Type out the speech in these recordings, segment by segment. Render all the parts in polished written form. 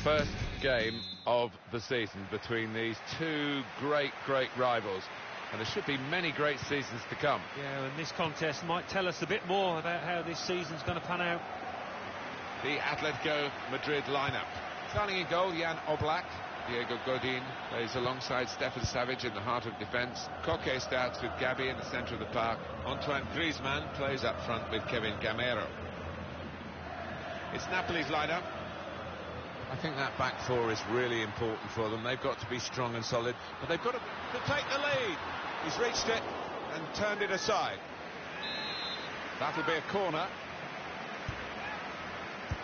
first game of the season between these two great rivals, and there should be many great seasons to come. Yeah, and this contest might tell us a bit more about how this season's going to pan out. The Atletico Madrid lineup. Starting in goal, Jan Oblak. Diego Godin plays alongside Stefan Savic in the heart of defence. Koke starts with Gabi in the centre of the park. Antoine Griezmann plays up front with Kevin Gamero. It's Napoli's lineup. I think that back four is really important for them. They've got to be strong and solid, but they've got to take the lead. He's reached it and turned it aside. That'll be a corner.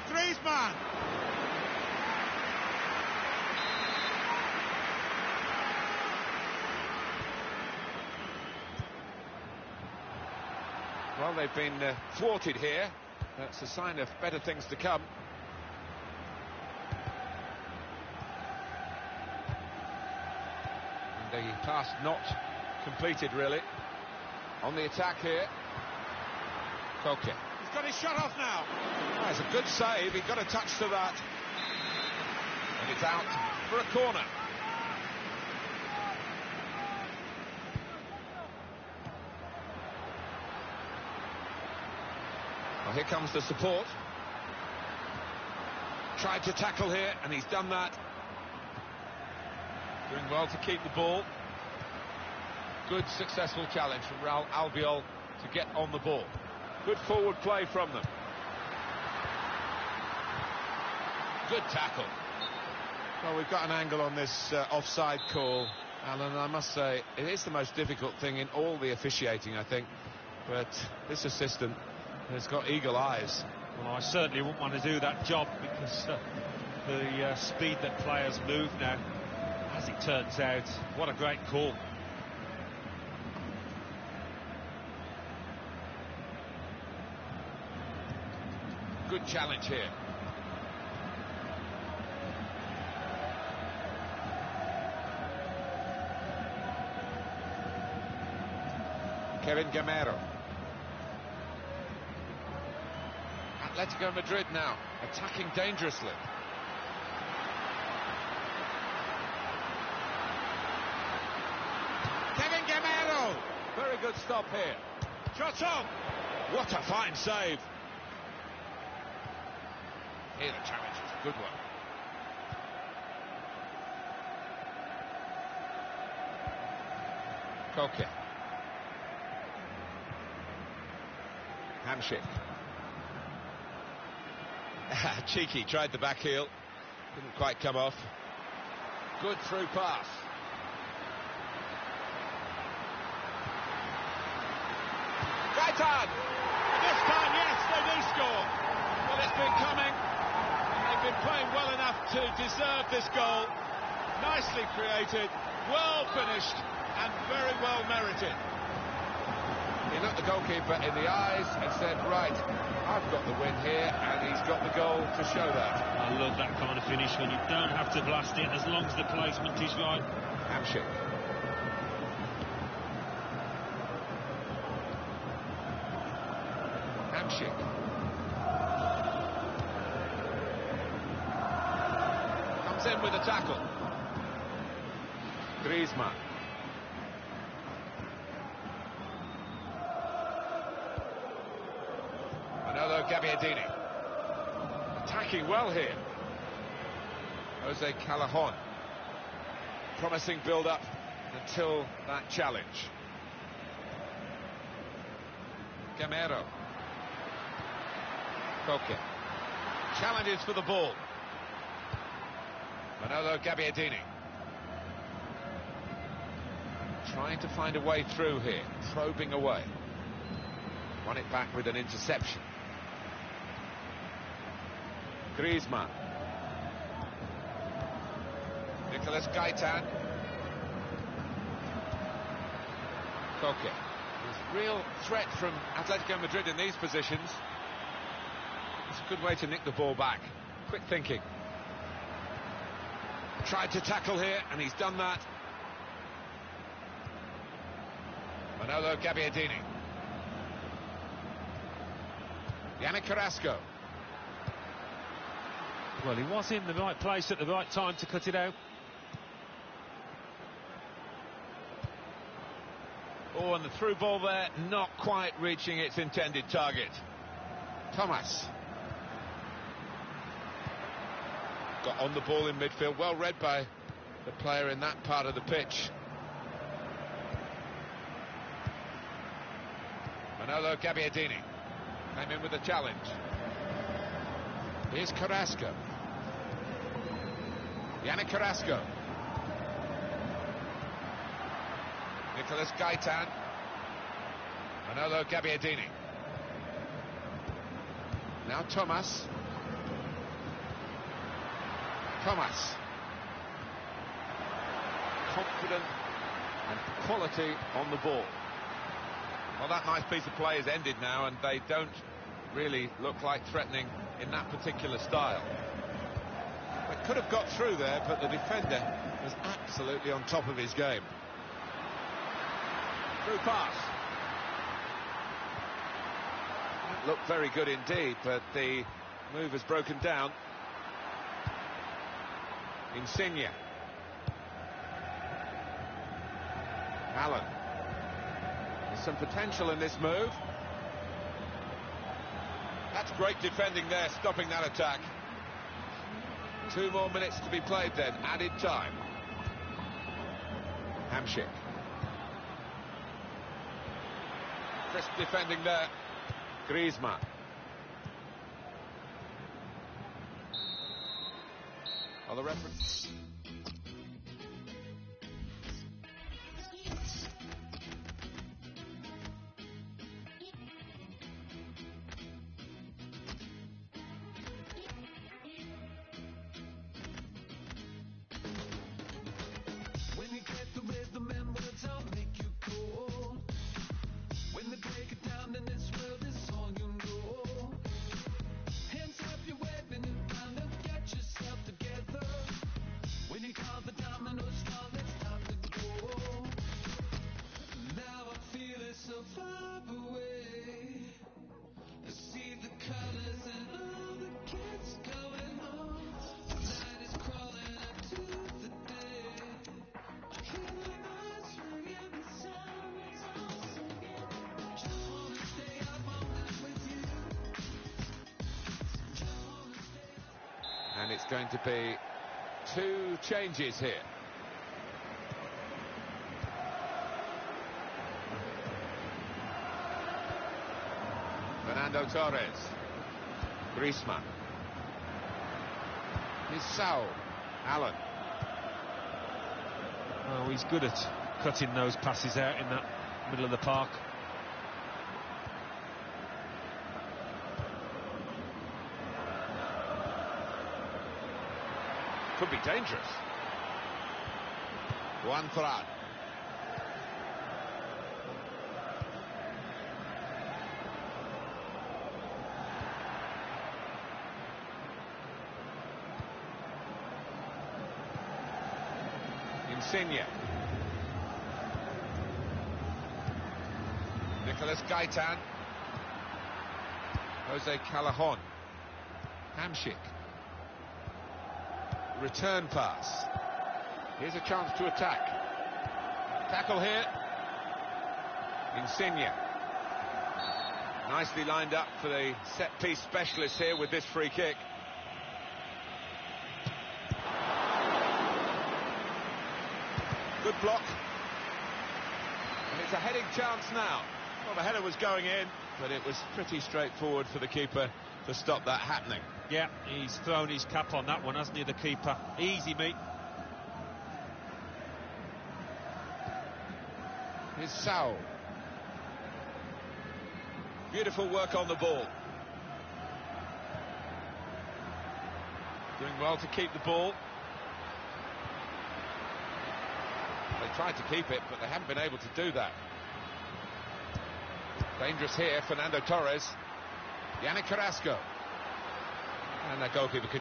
Griezmann! Well, they've been thwarted here. That's a sign of better things to come. The pass not completed, really. On the attack here. Koke. He's got his shot off now. Oh, it's a good save. He got a touch to that. And it's out for a corner. Well, here comes the support. Tried to tackle here, and he's done that. Doing well to keep the ball. Good successful challenge from Raul Albiol to get on the ball. Good forward play from them. Good tackle. Well, we've got an angle on this offside call, Alan, and I must say it is the most difficult thing in all the officiating, I think. But this assistant has got eagle eyes. Well, I certainly wouldn't want to do that job because the speed that players move now. As it turns out, what a great call. Good challenge here. Kevin Gamero. Atletico Madrid now, attacking dangerously. Kevin Gamero! Very good stop here. Shot on! What a fine save! Here the challenge is a good one. Koke. Hamsik. Cheeky, tried the back heel. Didn't quite come off. Good through pass. Gaitan! This time, yes, they do score. Well, it's been coming. They've been playing well enough to deserve this goal. Nicely created, well finished, and very well merited. He looked the goalkeeper in the eyes and said, right, I've got the win here, and he's got the goal to show that. I love that kind of finish when you don't have to blast it as long as the placement is right. Hamsik. Hamsik. Comes in with a tackle. Griezmann. Manolo Gabbiadini. Attacking well here. Jose Callejon. Promising build-up until that challenge. Gamero. Koke. Challenges for the ball. Manolo Gabbiadini. Trying to find a way through here. Probing away. Won it back with an interception. Griezmann. Nicolas Gaitan. Koke. There's real threat from Atletico Madrid in these positions. It's a good way to nick the ball back. Quick thinking. Tried to tackle here, and he's done that. Manolo Gabbiadini. Yannick Carrasco. Well, he was in the right place at the right time to cut it out. Oh, and the through ball there, not quite reaching its intended target. Thomas. Got on the ball in midfield, well read by the player in that part of the pitch. Manolo Gabbiadini came in with a challenge. Here's Carrasco. Yannick Carrasco. Nicolas Gaitan. Manolo Gabbiadini. Now Thomas. Thomas. Confident and quality on the ball. Well, that nice piece of play is ended now, and they don't really look like threatening in that particular style. It could have got through there, but the defender was absolutely on top of his game. Through pass. That looked very good indeed, but the move has broken down. Insigne. Allen. There's some potential in this move. That's great defending there, stopping that attack. 2 more minutes to be played then, added time. Hamsik. Crisp defending there. Griezmann. On the reference. When you get the rhythm and words I'll make you cold. When they break it down in this world is all you know. Hands up your weapon and bound up, get yourself together. When you call the dominoes fall, it's time to go. Now I feel it so far away. I see the colors and all the kids going home. The night is crawling into the day. I hear my eyes ringing the sirens all singing. Just wanna stay up all night with you. Just wanna stay up. And it's going to be 2 changes here. Fernando Torres. Griezmann. Bissau. Allen. Oh, he's good at cutting those passes out in that middle of the park. Could be dangerous. Juan Fran. Insigne. Nicolas Gaitan. Jose Callejon. Hamsik. Return pass. Here's a chance to attack. Tackle here. Insigne. Nicely lined up for the set-piece specialist here with this free kick. Good block. And it's a heading chance now. Well, the header was going in, but it was pretty straightforward for the keeper to stop that happening. Yeah, he's thrown his cap on that one, hasn't he, the keeper? Easy, mate. Here's Sao. Beautiful work on the ball. Doing well to keep the ball. They tried to keep it, but they haven't been able to do that. Dangerous here, Fernando Torres. Yannick Carrasco. And that goalkeeper could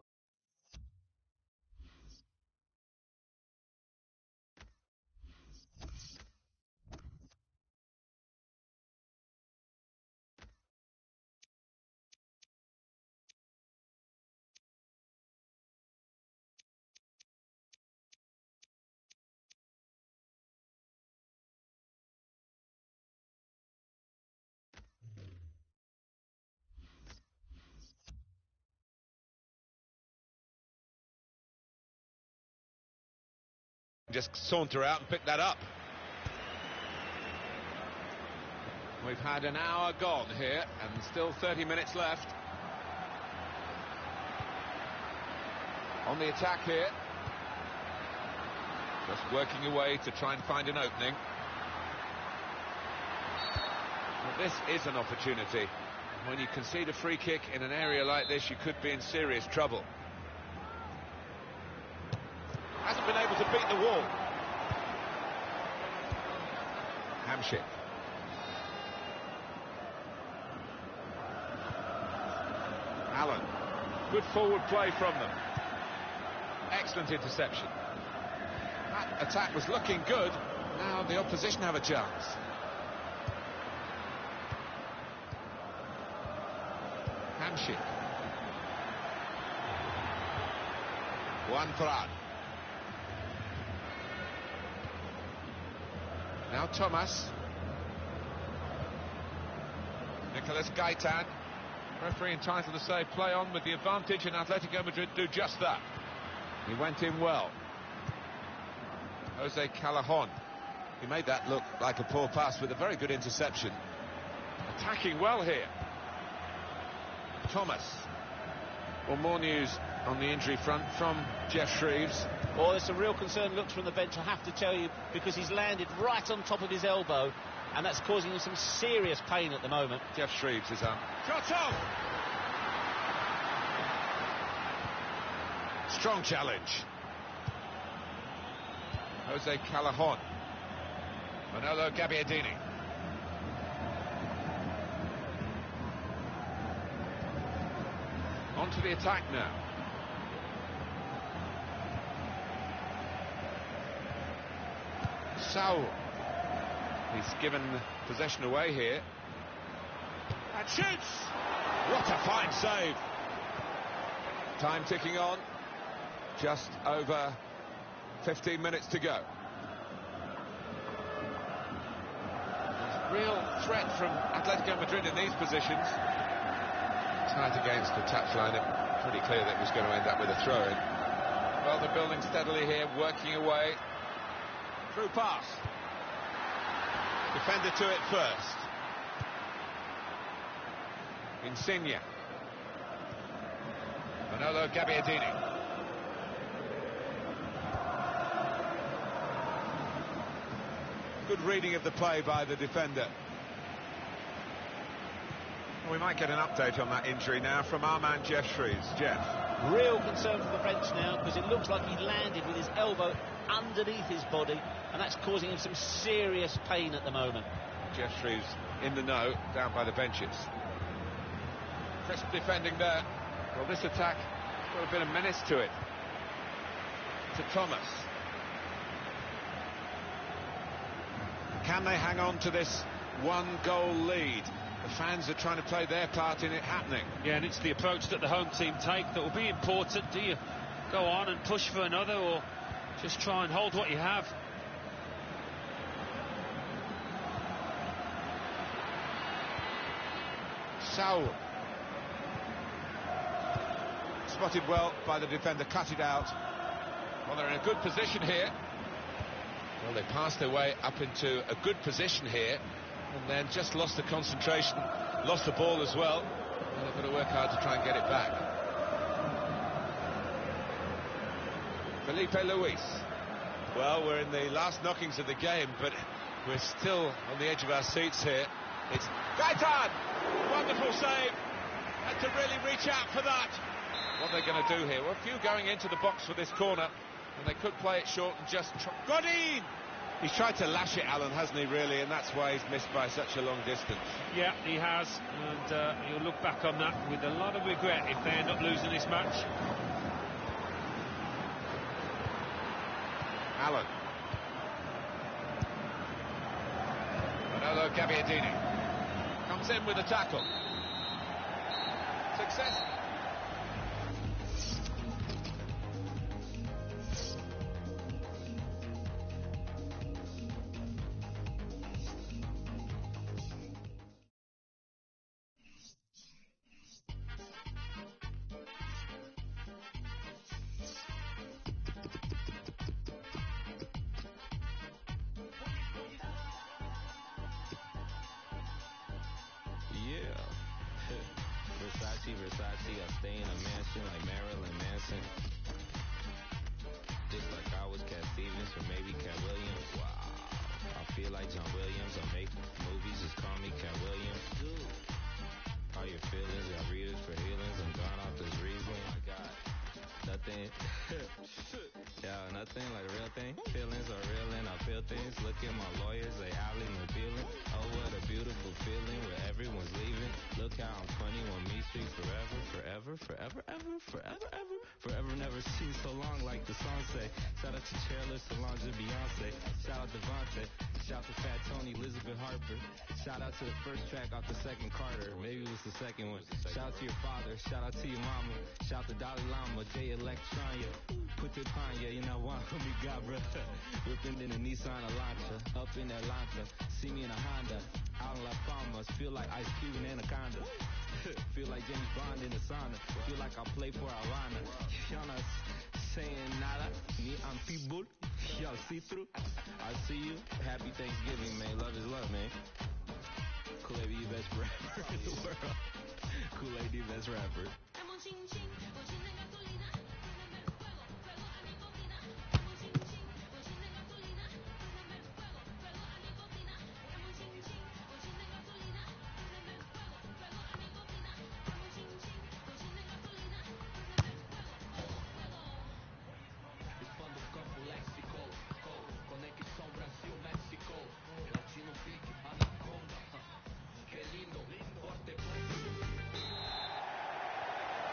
just saunter out and pick that up. We've had an hour gone here and still 30 minutes left. On the attack here. Just working away to try and find an opening. Well, this is an opportunity. When you concede a free kick in an area like this, you could be in serious trouble. Hasn't been able to beat the wall. Hamshik. Allen. Good forward play from them. Excellent interception. That attack was looking good. Now the opposition have a chance. Hamshik. Juan. Now Thomas. Nicolas Gaitan. Referee entitled to say play on with the advantage, and Atletico Madrid do just that. He went in well. Jose Callejon. He made that look like a poor pass with a very good interception. Attacking well here. Thomas. Well, more news on the injury front from Jeff Shreves. Well, there's some real concern looks from the bench, I have to tell you, because he's landed right on top of his elbow, and that's causing him some serious pain at the moment. Jeff Shreves is up. Shot off! Strong challenge. Jose Callejon. Manolo Gabbiadini. On to the attack now. Saul. He's given possession away here. And shoots! What a fine save. Time ticking on. Just over 15 minutes to go. Real threat from Atletico Madrid in these positions. Tight against the touchline, pretty clear that it was going to end up with a throw-in. Well, they're building steadily here, working away. Through pass. Defender to it first. Insigne. Manolo Gabbiadini. Good reading of the play by the defender. We might get an update on that injury now from our man Jeff Shreves. Jeff. Real concern for the bench now, because it looks like he landed with his elbow underneath his body, and that's causing him some serious pain at the moment. Jeff Shreves in the know, down by the benches. Crisp defending there. Well, this attack has got a bit of menace to it. To Thomas. Can they hang on to this one-goal lead? The fans are trying to play their part in it happening. Yeah, and it's the approach that the home team take that will be important. Do you go on and push for another, or just try and hold what you have? Saul. Spotted well by the defender, cut it out. Well, they're in a good position here. Well, they passed their way up into a good position here, and then just lost the concentration, lost the ball as well. Well, they've got to work hard to try and get it back. Felipe Luis. Well, we're in the last knockings of the game, but we're still on the edge of our seats here. It's Gaitan! Wonderful save. Had to really reach out for that. What are they going to do here? Well, a few going into the box for this corner, and they could play it short and just... Godin! He's tried to lash it, Alan, hasn't he, really? And that's why he's missed by such a long distance. Yeah, he has. And he'll look back on that with a lot of regret if they end up losing this match. Allen. Manolo Gabbiadini comes in with a tackle. Success. Gucci, Versace, I stay in a mansion like Marilyn Manson. Just like I was Cat Stevens or maybe Cat Williams. Wow, I feel like John Williams. I make movies, just call me Cat Williams. Dude, all your feelings, got readers for healings. I'm gone off this reason. I got nothing. Yeah, nothing like a real thing. Feelings are real and I feel things. Look at my lawyers, they alley my feeling. Oh, what a beautiful feeling where everyone's leaving. Look how I'm 21 Me Street forever, forever, forever, ever, forever, ever. Forever never seen so long like the song say. Shout out to Chairless, Solange and Beyonce. Shout out to Devontae. Shout out to Fat Tony, Elizabeth Harper. Shout out to the first track off the second Carter. Maybe it was the second one. Shout out to your father. Shout out to your mama. Shout out to Dalai Lama, Jay Electronia. Put it on ya, you know what we got, bro. Whipping in a Nissan Elantra. Up in Atlanta. See me in a Honda. Out in La Palmas. Feel like Ice Cube and Anaconda. Feel like James Bond in the sauna. Feel like I play for Alana. Y'all not saying nada. Me, I'm people. Y'all see through. I see you. Happy Thanksgiving, man. Love is love, man. Kool-Aid, the best rapper in the world. Kool-Aid, the best rapper.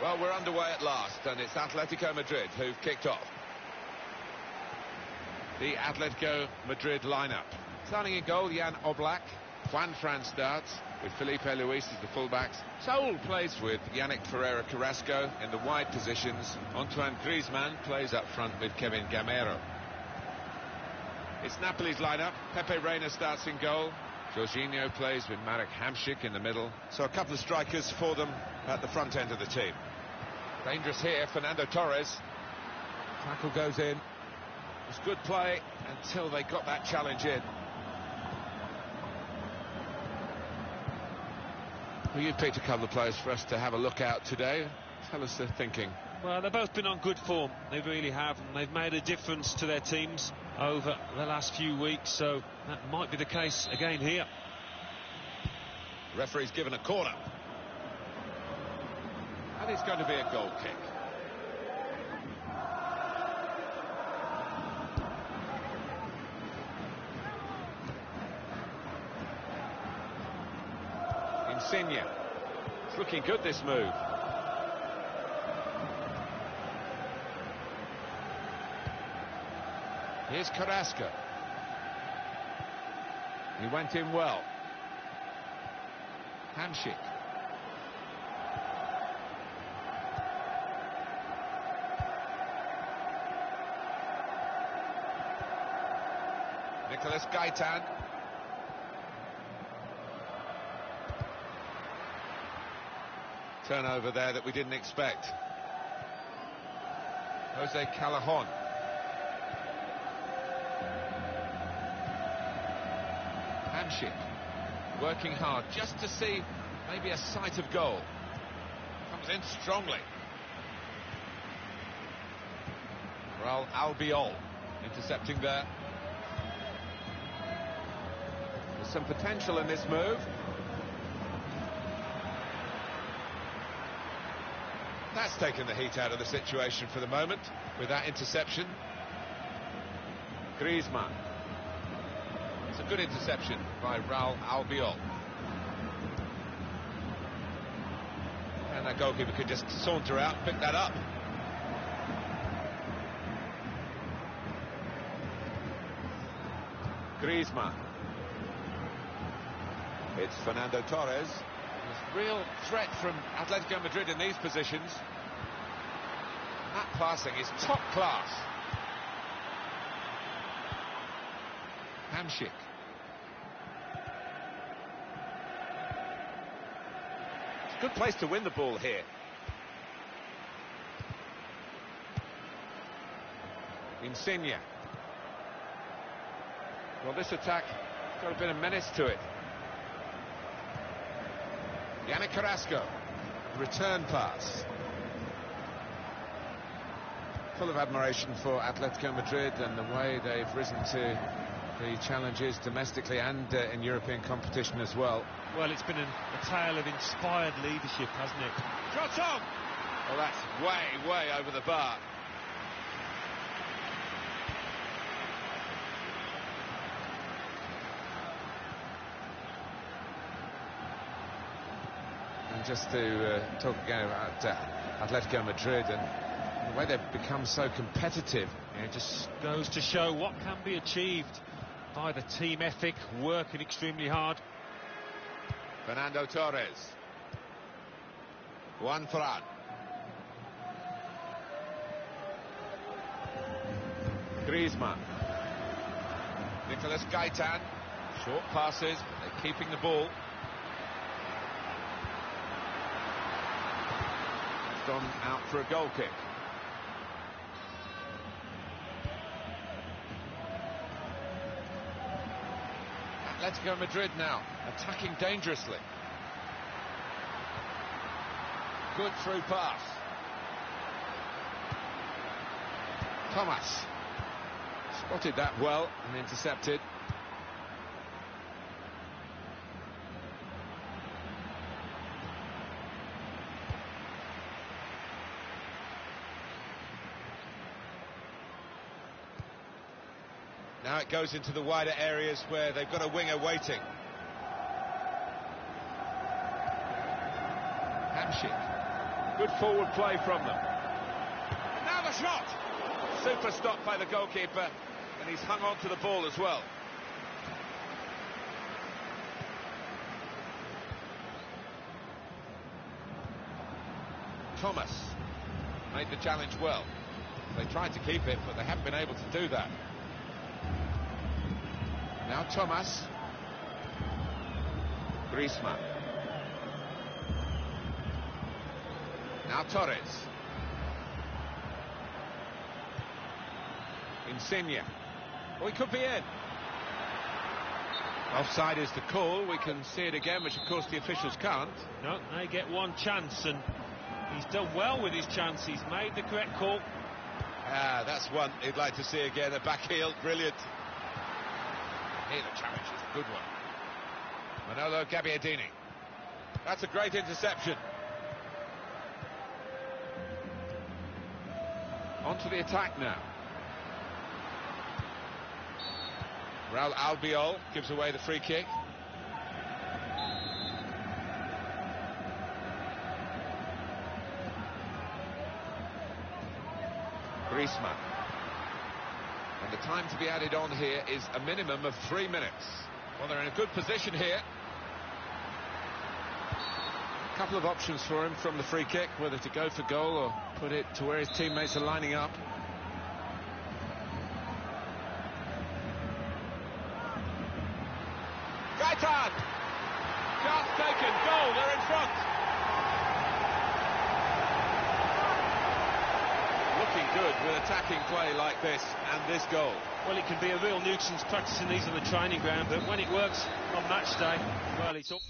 Well, we're underway at last, and it's Atletico Madrid who've kicked off. The Atletico Madrid lineup. Starting in goal, Jan Oblak. Juan Fran starts with Felipe Luis as the fullbacks. Saul plays with Yannick Ferreira Carrasco in the wide positions. Antoine Griezmann plays up front with Kevin Gamero. It's Napoli's lineup. Pepe Reina starts in goal. Jorginho plays with Marek Hamšík in the middle. So a couple of strikers for them at the front end of the team. Dangerous here, Fernando Torres. Tackle goes in. It was good play until they got that challenge in. Well, you picked a couple of players for us to have a look at today. Tell us their thinking. Well, they've both been on good form. They really have, and they've made a difference to their teams over the last few weeks, so that might be the case again here. The referee's given a corner. And it's going to be a goal kick. Insigne. It's looking good, this move. Here's Carrasco. He went in well. Hamšík. Nicolas Gaitan. Turnover there that we didn't expect. Jose Callejon. Hamšík working hard just to see maybe a sight of goal. Comes in strongly. Raul Albiol intercepting there. There's some potential in this move. That's taken the heat out of the situation for the moment with that interception. Griezmann. It's a good interception by Raul Albiol. And that goalkeeper could just saunter out and pick that up. Griezmann. It's Fernando Torres. There's real threat from Atletico Madrid in these positions. That passing is top class. Hamšík. It's a good place to win the ball here. Insigne. Well, this attack got a bit of menace to it. Yannick Carrasco. return pass. Full of admiration for Atletico Madrid and the way they've risen to the challenges domestically and in European competition as well. Well, it's been a tale of inspired leadership, hasn't it? Shot on! Well, that's way over the bar. And just to talk again about Atletico Madrid and the way they've become so competitive. It just goes to show what can be achieved by the team ethic, working extremely hard. Fernando Torres. Juan Fran. Griezmann. Nicolas Gaitan. Short passes, but they're keeping the ball. It's gone out for a goal kick. Atletico Madrid now attacking dangerously. Good through pass. Thomas spotted that well and intercepted. Now it goes into the wider areas where they've got a winger waiting. Hamsik. Good forward play from them. And now the shot! Super stop by the goalkeeper, and he's hung on to the ball as well. Thomas made the challenge well. They tried to keep it, but they haven't been able to do that. Now Thomas. Griezmann. Now Torres. Insigne. Oh, he could be in. Offside is the call. We can see it again, which of course the officials can't. No, they get one chance, and he's done well with his chance. He's made the correct call. Ah, that's one he'd like to see again. A back heel, brilliant. Here the challenge is a good one. Manolo Gabbiadini. That's a great interception. On to the attack now. Raul Albiol gives away the free kick. Griezmann. And the time to be added on here is a minimum of 3 minutes. Well, they're in a good position here. A couple of options for him from the free kick, whether to go for goal or put it to where his teammates are lining up. Gaitan! Chance taken, goal, they're in front. Looking good with attacking play like this and this goal. Well, it can be a real nuisance practicing these on the training ground, but when it works on match day, well, it's up.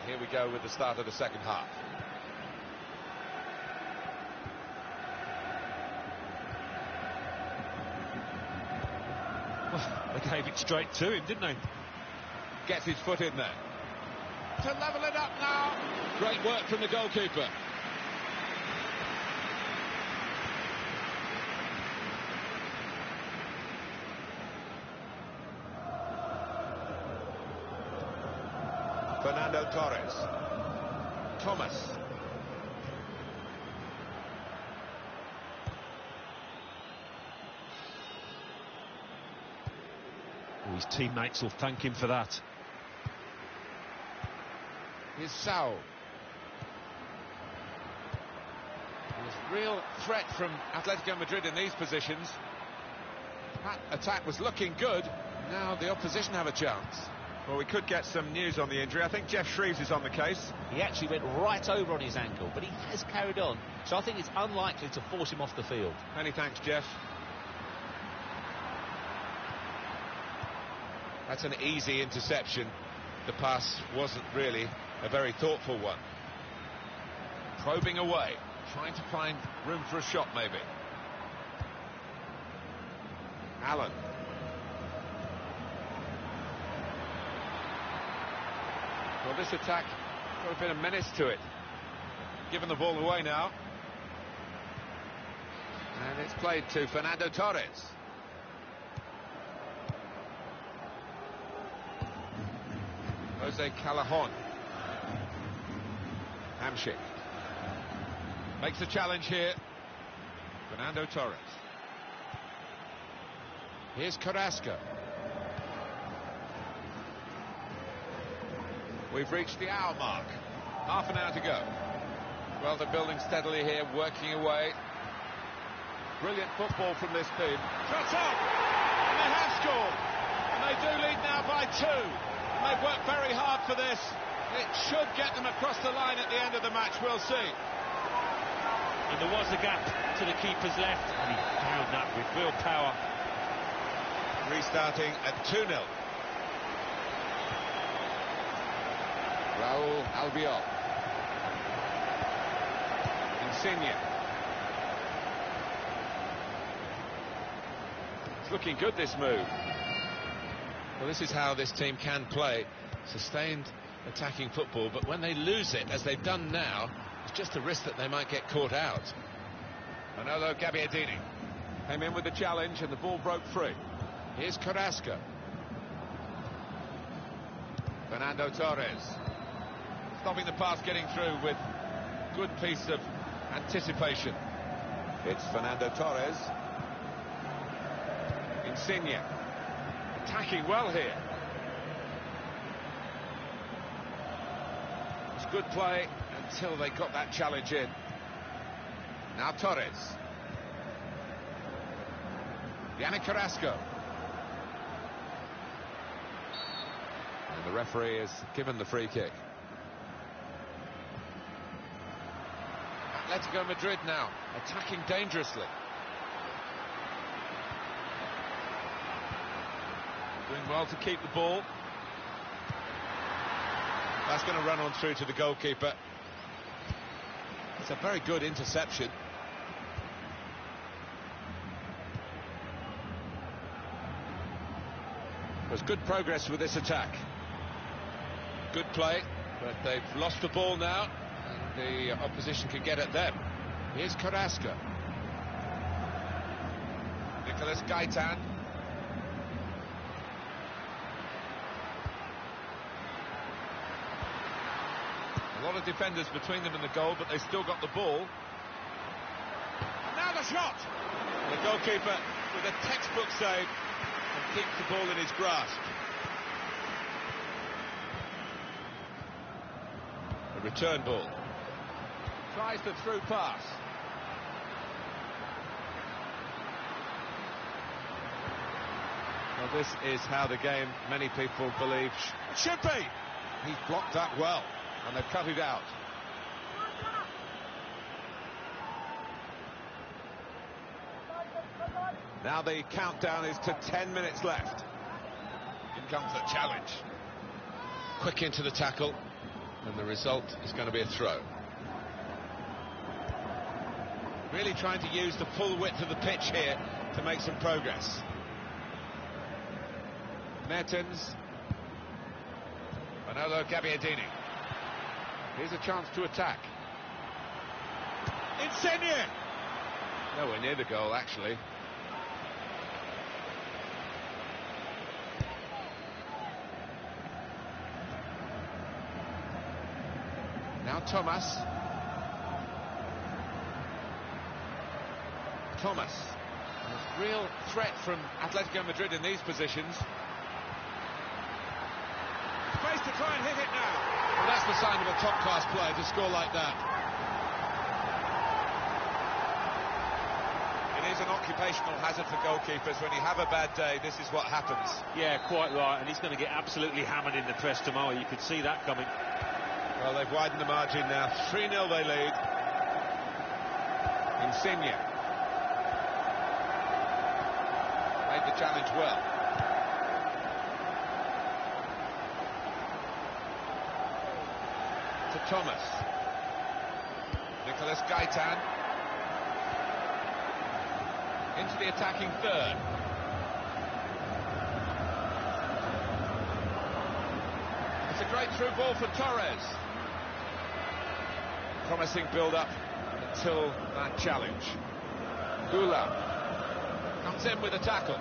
Here we go with the start of the second half. Well, they gave it straight to him, didn't they? Gets his foot in there. To level it up now. Great work from the goalkeeper. Fernando Torres. Thomas. His teammates will thank him for that. Here's Sao. There's real threat from Atletico Madrid in these positions. That attack was looking good. Now the opposition have a chance. Well, we could get some news on the injury. I think Jeff Shreves is on the case. He actually went right over on his ankle, but he has carried on. So I think it's unlikely to force him off the field. Many thanks, Jeff. That's an easy interception. The pass wasn't really a very thoughtful one. Probing away, trying to find room for a shot maybe. Allen. Well, this attack got a bit of menace to it. Giving the ball away now. And it's played to Fernando Torres. Jose Callejon. Hamsik. Makes a challenge here. Fernando Torres. Here's Carrasco. We've reached the hour mark. Half an hour to go. Well, they're building steadily here, working away. Brilliant football from this team. Shots on! And they have scored. And they do lead now by 2. And they've worked very hard for this. It should get them across the line at the end of the match. We'll see. And there was a gap to the keeper's left, and he found that with real power. Restarting at 2-0. Raul Albiol. Insigne. It's looking good, this move. Well, this is how this team can play. Sustained attacking football, but when they lose it, as they've done now, it's just a risk that they might get caught out. Manolo Gabbiadini came in with the challenge and the ball broke free. Here's Carrasco. Fernando Torres. Stopping the pass getting through with good piece of anticipation. It's Fernando Torres. Insigne. Attacking well here. It's good play until they got that challenge in. Now Torres. Yannick Carrasco. And the referee has given the free kick. Atletico Madrid now attacking dangerously. Doing well to keep the ball. That's going to run on through to the goalkeeper. It's a very good interception. There's good progress with this attack. Good play, but they've lost the ball now, and the opposition can get at them. Here's Carrasco. Nicolas Gaitan. A lot of defenders between them and the goal, but they still got the ball. And now the shot! The goalkeeper with a textbook save and keeps the ball in his grasp. A return ball. Tries the through pass. Well, this is how the game, many people believe, should be. He's blocked that well, and they've cut it out. Now the countdown is to 10 minutes left. In comes the challenge. Quick into the tackle, and the result is going to be a throw. Really trying to use the full width of the pitch here to make some progress. Mertens. Manolo Gabbiadini. Here's a chance to attack. Insigne! Nowhere near the goal, actually. Thomas. Thomas. A real threat from Atletico Madrid in these positions. Space to try and hit it now. Well, that's the sign of a top-class player to score like that. It is an occupational hazard for goalkeepers. When you have a bad day, this is what happens. Yeah, quite right, and he's going to get absolutely hammered in the press tomorrow. You could see that coming. Well, they've widened the margin now. 3-0 they lead. Insigne. Made the challenge well. To Thomas. Nicolas Gaitan. Into the attacking third. It's a great through ball for Torres. Promising build-up until that challenge. Gula comes in with a tackle.